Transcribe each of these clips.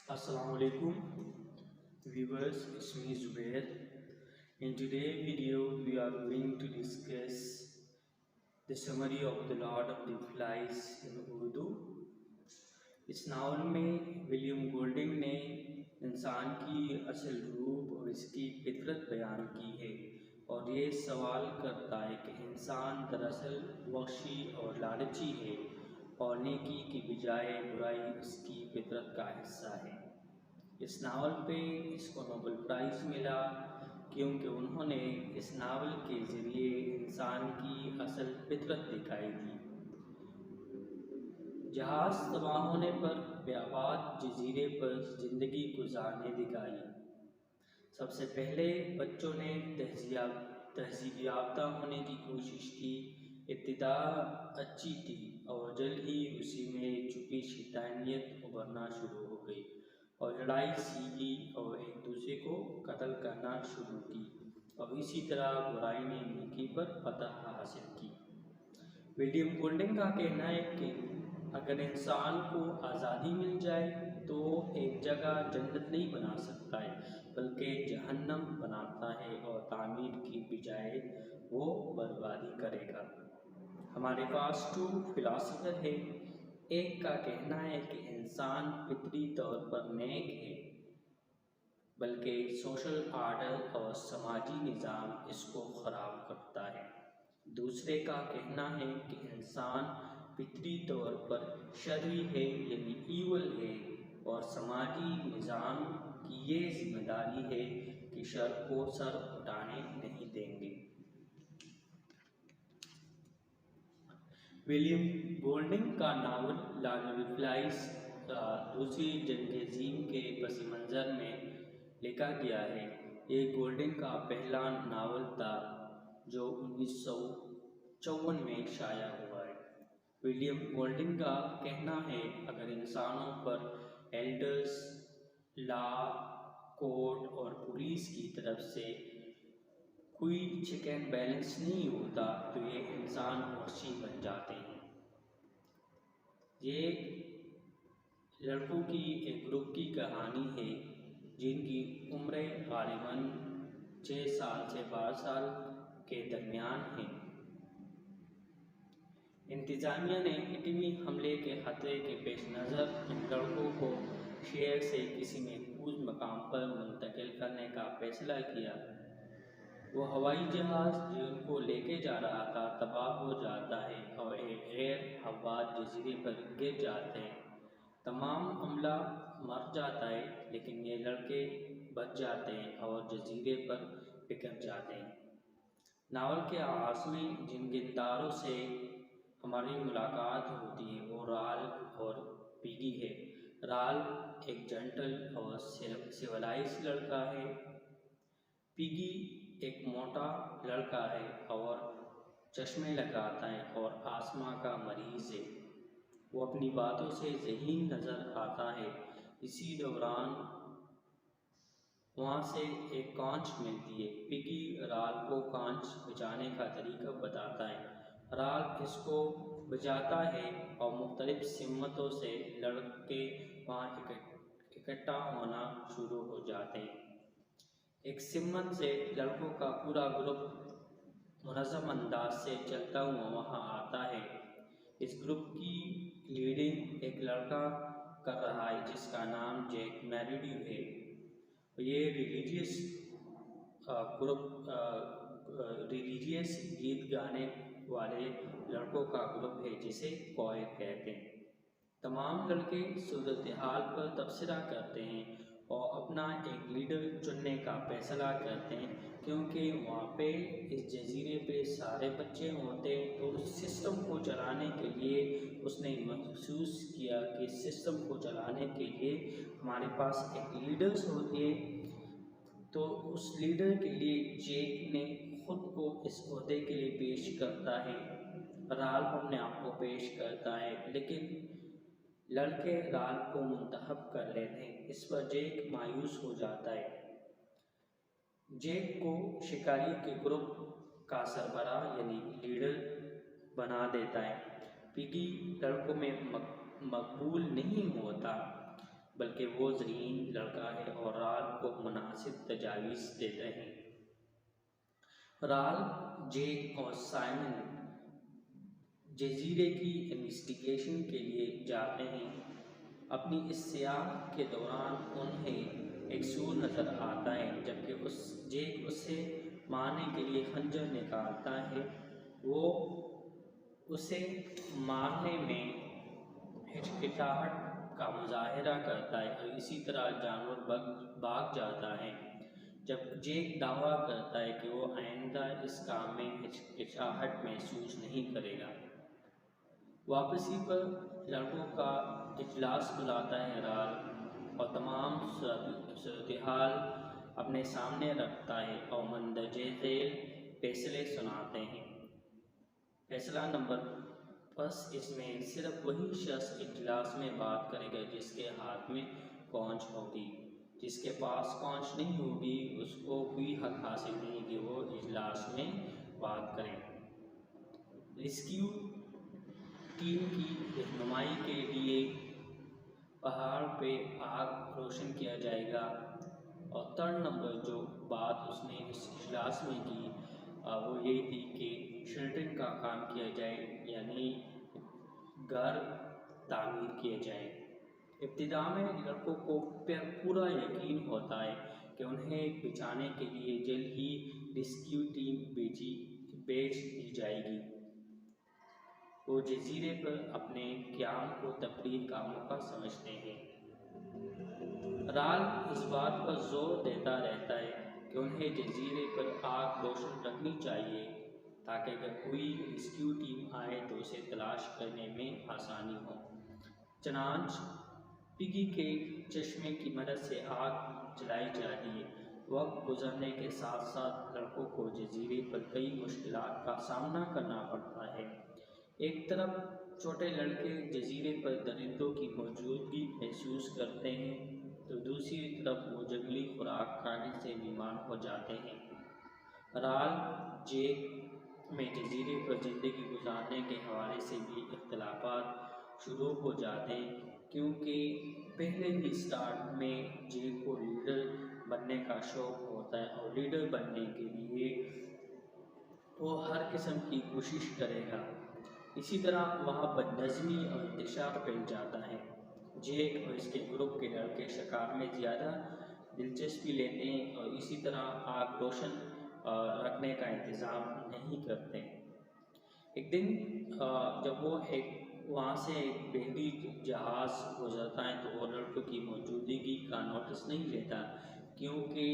Assalamualaikum viewers, it's me Zubair. In today's video, we are going to discuss the summary of The Lord of the Flies in Urdu. इस novel में William Golding ने इंसान की असल रूप और इसकी फितरत बयान की है और ये सवाल करता है कि इंसान दरअसल वहशी और लालची है और नेकी की बजाय बुराई उसकी फितरत का हिस्सा है। इस नावल पे इसको नोबेल प्राइज़ मिला क्योंकि उन्होंने इस नावल के ज़रिए इंसान की असल फितरत दिखाई दी। जहाज़ तबाह होने पर बेआबाद जजीरे पर ज़िंदगी गुजारने दिखाई। सबसे पहले बच्चों ने तहजीब याफ्ता होने की कोशिश की। इब्तिदा अच्छी थी और जल्द ही उसी में छुपी शैतानियत उभरना शुरू हो गई और लड़ाई सीखी और एक दूसरे को कत्ल करना शुरू की और इसी तरह बुराई ने नेकी पर फतह हासिल की। विलियम गोल्डिंग का कहना है कि अगर इंसान को आज़ादी मिल जाए तो एक जगह जन्नत नहीं बना सकता है बल्कि जहन्नम बनाता है और तामीर की बजाय वो बर्बादी करेगा। हमारे पास टू फिलासफर है। एक का कहना है कि इंसान फितरी तौर पर नेक है बल्कि सोशल आर्डर और समाजी निज़ाम इसको ख़राब करता है। दूसरे का कहना है कि इंसान फितरी तौर पर शर्री है यानी ईवल है और समाजी निज़ाम की ये जिम्मेदारी है कि शर को सर उठाने नहीं देंगे। विलियम गोल्डिंग का novel Lord of the flies दूसरी जंग अज़ीम के पस मंज़र में लिखा गया है। ये गोल्डिंग का पहला नावल था जो 1954 में शाया हुआ है। विलियम गोल्डिंग का कहना है अगर इंसानों पर एल्डर्स, लॉ, कोर्ट और पुलिस की तरफ से कोई चेक एंड बैलेंस नहीं होता तो ये इंसान वहशी बन जाते हैं। ये लड़कों की एक ग्रुप की कहानी है जिनकी उम्र गालिबन 6 साल से 12 साल के दरमियान है। इंतज़ामिया ने एटमी हमले के ख़तरे के पेश नज़र इन लड़कों को शहर से किसी महफूज मकाम पर मुंतकिल करने का फैसला किया। वो हवाई जहाज़ जो उनको लेके जा रहा था तबाह हो जाता है और एक गैर आबाद जजीरे पर गिर जाते हैं। तमाम अमला मर जाता है लेकिन ये लड़के बच जाते हैं और जजीरे पर बिखर जाते हैं। नावल के आगाज़ में जिन किरदारों से हमारी मुलाकात होती है वो राल और पिगी है। राल एक जेंटल और सिविलाइज लड़का है। पिगी एक मोटा लड़का है और चश्मे लगाता है और आस्मा का मरीज़ है। वो अपनी बातों से ज़हीन नज़र आता है। इसी दौरान वहाँ से एक कांच मिलती है। पिगी राल को कांच बचाने का तरीका बताता है। राल इसको बचाता है और मुख्तलिफ सिमतों से लड़के वहाँ इकट्ठा होना शुरू हो जाते हैं। एक सिमत से लड़कों का पूरा ग्रुप मुनज़्ज़म अंदाज से चलता हुआ वहाँ आता है। इस ग्रुप की लीडिंग एक लड़का कर रहा है जिसका नाम जैक मैरिड्यू है। ये रिलीजियस गीत गाने वाले लड़कों का ग्रुप है जिसे कोयर कहते हैं। तमाम लड़के सूरत हाल पर तबसरा करते हैं और अपना एक लीडर चुनने का फैसला करते हैं क्योंकि वहाँ पे इस जजीरे पे सारे बच्चे होते हैं। तो उस सिस्टम को चलाने के लिए उसने महसूस किया कि सिस्टम को चलाने के लिए हमारे पास एक लीडर्स होती है। तो उस लीडर के लिए जेक ने खुद को इस ओहदे के लिए पेश करता है। राल अपने आप को पेश करता है लेकिन लड़के राल को मुंतखब कर लेते हैं। इस पर जेक मायूस हो जाता है। जेक को शिकारी के ग्रुप का सरबराह यानी लीडर बना देता है। पिगी लड़कों में मकबूल नहीं होता बल्कि वो ज़हीन लड़का है और राल को मुनासिब तजावीज़ देते हैं। राल, जेक और साइमन जजीरे की इन्वेस्टिगेशन के लिए जाते हैं। अपनी इस सयाह के दौरान उन्हें एक सूर नज़र आता है, जबकि जेक उससे मारने के लिए खंजर निकालता है। वो उसे मारने में हिचकिचाहट का मुजाहरा करता है और इसी तरह जानवर भाग जाता है। जब जेक दावा करता है कि वो आइंदा इस काम में हिचकिचाहट महसूस नहीं करेगा। वापसी पर लड़कों का इजलास बुलाता है राल और तमाम सूरत-ए-हाल अपने सामने रखता है और मंदरजे झेल फैसले सुनाते हैं। फैसला नंबर, बस इसमें सिर्फ वही शख्स इजलास में बात करेगा जिसके हाथ में कौंच होगी। जिसके पास कौंच नहीं होगी उसको कोई हक हासिल नहीं कि वो इजलास में बात करें। रेस्क्यू टीम की रहनुमाई के लिए पहाड़ पे आग रोशन किया जाएगा। और थर्ड नंबर जो बात उसने इस इजलास में की वो ये थी कि शेल्टरिंग का काम किया जाए, यानी घर तामीर किए जाए। इब्तिदा में लड़कों को पूरा यकीन होता है कि उन्हें बचाने के लिए जल्द ही रेस्क्यू टीम भेज दी जाएगी। वो जजीरे पर अपने क़याम को तफरीह का मौका समझते हैं। राल इस बात पर जोर देता रहता है कि उन्हें जजीरे पर आग रोशन रखनी चाहिए ताकि अगर कोई रेस्क्यू टीम आए तो उसे तलाश करने में आसानी हो। चनांच पिगी के चश्मे की मदद से आग जलाई जाती है। वक्त गुजरने के साथ साथ लड़कों को जजीरे पर कई मुश्किलात का सामना करना पड़ता है। एक तरफ छोटे लड़के जजीरे पर दरिंदों की मौजूदगी महसूस करते हैं तो दूसरी तरफ वो जंगली खुराक खाने से बीमार हो जाते हैं। राल, जेक में जजीरे पर ज़िंदगी गुजारने के हवाले से भी इख्तिलाफात शुरू हो जाते हैं, क्योंकि पहले ही स्टार्ट में जेक को लीडर बनने का शौक़ होता है और लीडर बनने के लिए वो हर किस्म की कोशिश करेगा। इसी तरह वहाँ बदनज़मी और इंतशार फैल जाता है। जेक और इसके ग्रुप के लड़के शिकार में ज़्यादा दिलचस्पी लेते हैं और इसी तरह आग रोशन रखने का इंतज़ाम नहीं करते। एक दिन जब वो वहाँ से एक बहरी जहाज़ गुजरता है तो वो लड़कों की मौजूदगी का नोटिस नहीं लेता, क्योंकि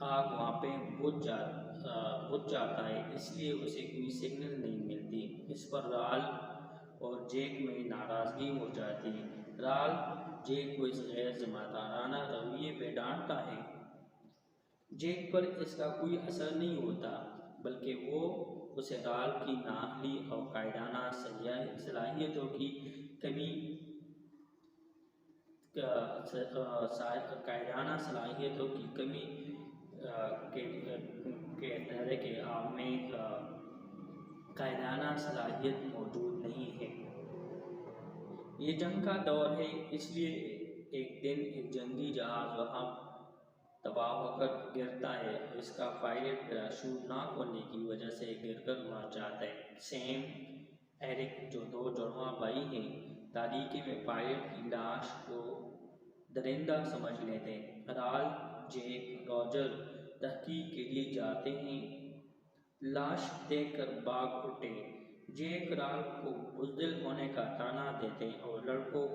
आग वहाँ पे बुझ जाता है, इसलिए उसे कोई सिग्नल नहीं मिलती। इस पर राल और जेक में नाराज़गी हो जाती है। राल जेक को इस गैर ज़िम्मेदाराना रवैये पे डांटता है। जेक पर इसका कोई असर नहीं होता, बल्कि वो उसे राल की नाअहली और कायराना सलाहियतों की कमी कायराना सलाहियतों की कमी के तरह के आप में कायराना सलाहियत मौजूद नहीं है। ये जंग का दौर है, इसलिए एक दिन एक जंगी जहाज़ वहाँ तबाह होकर गिरता है और इसका पायलट पैराशूट ना खोलने की वजह से गिरकर मर जाता है। सैम, एरिक जो दो जुड़वा भाई हैं, तारीकी में पायलट की लाश को दरिंदा समझ लेते हैं। राल, जेक, रॉजर तहकीक के लिए जाते हैं। लाश देखकर भाग उठे। जेक राल को बुज़दिल होने का ताना देते हैं और लड़कों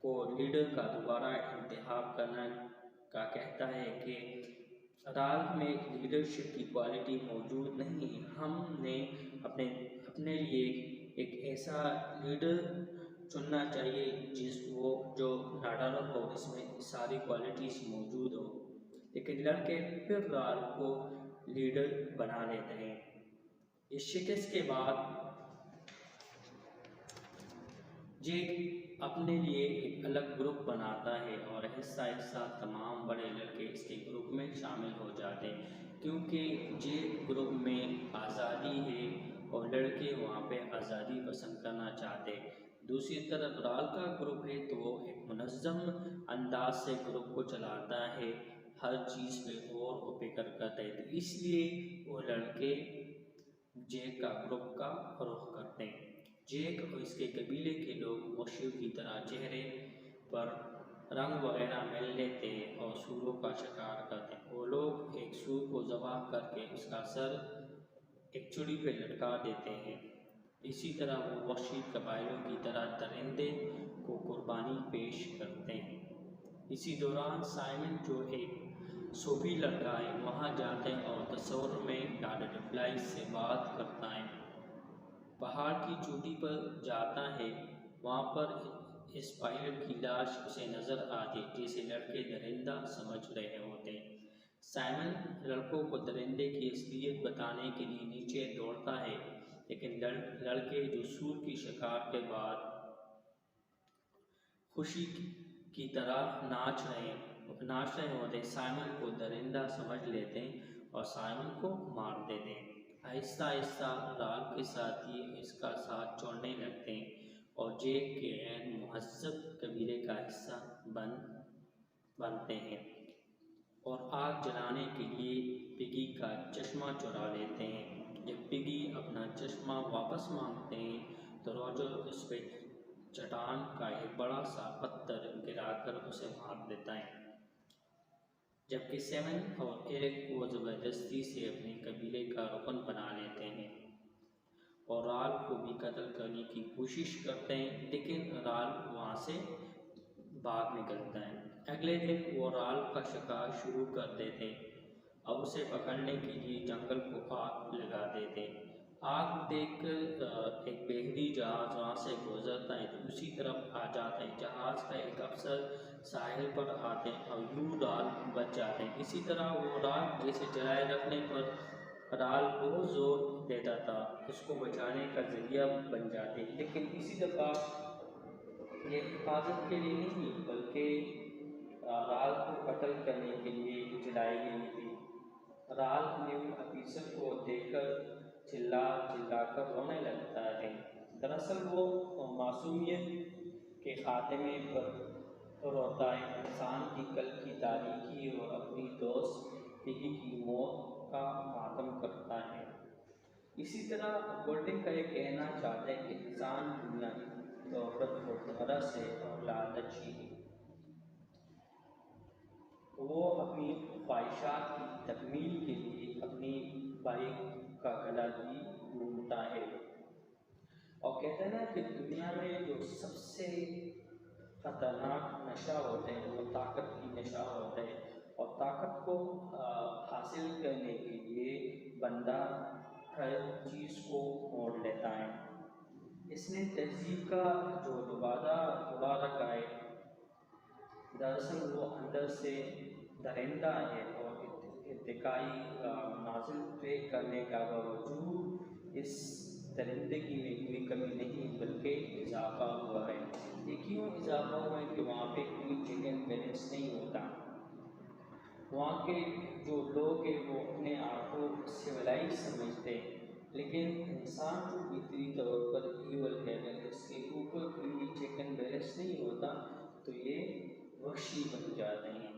को लीडर का दोबारा इंतखाब करने का कहता है कि राल में लीडरशिप की क्वालिटी मौजूद नहीं है। हमने अपने लिए एक ऐसा लीडर चुनना चाहिए जो नाडार हो, इसमें सारी क्वालिटीज़ मौजूद हो। लेकिन लड़के फिर राल को लीडर बना लेते हैं। इस शिकस्त के बाद जेक अपने लिए एक अलग ग्रुप बनाता है और हिस्सा हिस्सा तमाम बड़े लड़के इसके ग्रुप में शामिल हो जाते हैं, क्योंकि जेक ग्रुप में आज़ादी है और लड़के वहाँ पे आज़ादी पसंद करना चाहते। दूसरी तरफ राल का ग्रुप है तो वो एक मुनज़्ज़म अंदाज से ग्रुप को चलाता है, हर चीज़ पे गौर व फिक्र करता है, तो इसलिए वो लड़के जैक का ग्रुप का रुख करते हैं। जैक और इसके कबीले के लोग मशहूर की तरह चेहरे पर रंग वगैरह मिल लेते हैं और सूरों का शिकार करते हैं। वो लोग एक सूर को ज़बह करके उसका सर एक चूड़ी पे लटका देते हैं। इसी तरह वो वहशी कबाइलों की तरह दरिंदे को कुर्बानी पेश करते हैं। इसी दौरान साइमन जो एक सूफी लड़का है वहाँ जाते हैं और तस्वर में डॉक्टर रिप्लाई से बात करता है। पहाड़ की चोटी पर जाता है, वहाँ पर इस पायलट की लाश उसे नज़र आती जैसे लड़के दरिंदा समझ रहे होते। साइमन लड़कों को दरिंदे की असलियत बताने के लिए नीचे दौड़ता है, लेकिन लड़के जो सूर की शिकार के बाद खुशी की तरह नाच रहे होते साइमन को दरिंदा समझ लेते हैं और साइमन को मार देते हैं। आहिस्ता आहिस्ता राल के साथ ही इसका साथ छोड़ने लगते हैं और जैक के गैर मुहज़्ज़ब कबीले का हिस्सा बनते हैं और आग जलाने के लिए पिगी का चश्मा चुरा लेते हैं। जब पिगी अपना चश्मा वापस मांगते हैं तो रोजर उस पर चट्टान का एक बड़ा सा पत्थर गिराकर उसे मार देता है, जबकि सेवन और एरिक को ज़बरदस्ती से अपने कबीले का रुकन बना लेते हैं और राल को भी कत्ल करने की कोशिश करते हैं, लेकिन राल वहाँ से भाग निकलता है। अगले दिन वो राल का शिकार शुरू कर देते और उसे पकड़ने के लिए जंगल को आग लगा देते। आग देखकर एक बहरी जहाज़ वहाँ से गुजरता है तो उसी तरफ आ जाता है। जहाज़ का एक अफसर साहिल पर आते हैं और यूं राल बच जाते हैं। इसी तरह वो राल जैसे जलाए रखने पर राल बहुत जोर देता था, उसको बचाने का जरिया बन जाते, लेकिन इसी दफ़ा ये हिफाजत के लिए नहीं बल्कि राल को कत्ल करने के लिए जलाई गई थी। राल न्यू ऑफिसर को देखकर चिल्ला चिल्लाकर रोने लगता है। दरअसल वो मासूमियत के खात्मे पर रोता है, इंसान की कल की तारीकी और अपनी दोस्त पिगी की मौत का मातम करता है। इसी तरह गोल्डिंग का ये कहना चाहता है कि इंसान दुनिया की तोहफत और तरस है और लालची है। वो अपनी ख्वाहिशात की तकमील के लिए अपनी बाइक का गला भी ढूंढता है और कहते हैं ना कि दुनिया में जो सबसे ख़तरनाक नशा होते हैं वो ताकत की नशा होता है और ताकत को हासिल करने के लिए बंदा हर चीज़ को मोड़ लेता है। इसने तहजीब का जो दोबारा का है, दरअसल वो अंदर से दरिंदा है और इत्तेकाई नाजिल ट्रेक करने का बावजूद इस दरिंदगी में कोई कमी नहीं बल्कि इजाफा हुआ है। ये क्यों इजाफा हुआ है कि वहाँ पे कोई चेक एंड बैलेंस नहीं होता। वहाँ के जो लोग हैं वो अपने आप को सिविलाइज समझते हैं, लेकिन इंसान जो फितरी तौर पर ईवल है, अगर इसके ऊपर कोई चेक एंड बैलेंस नहीं होता तो ये वहशी बन जाते हैं।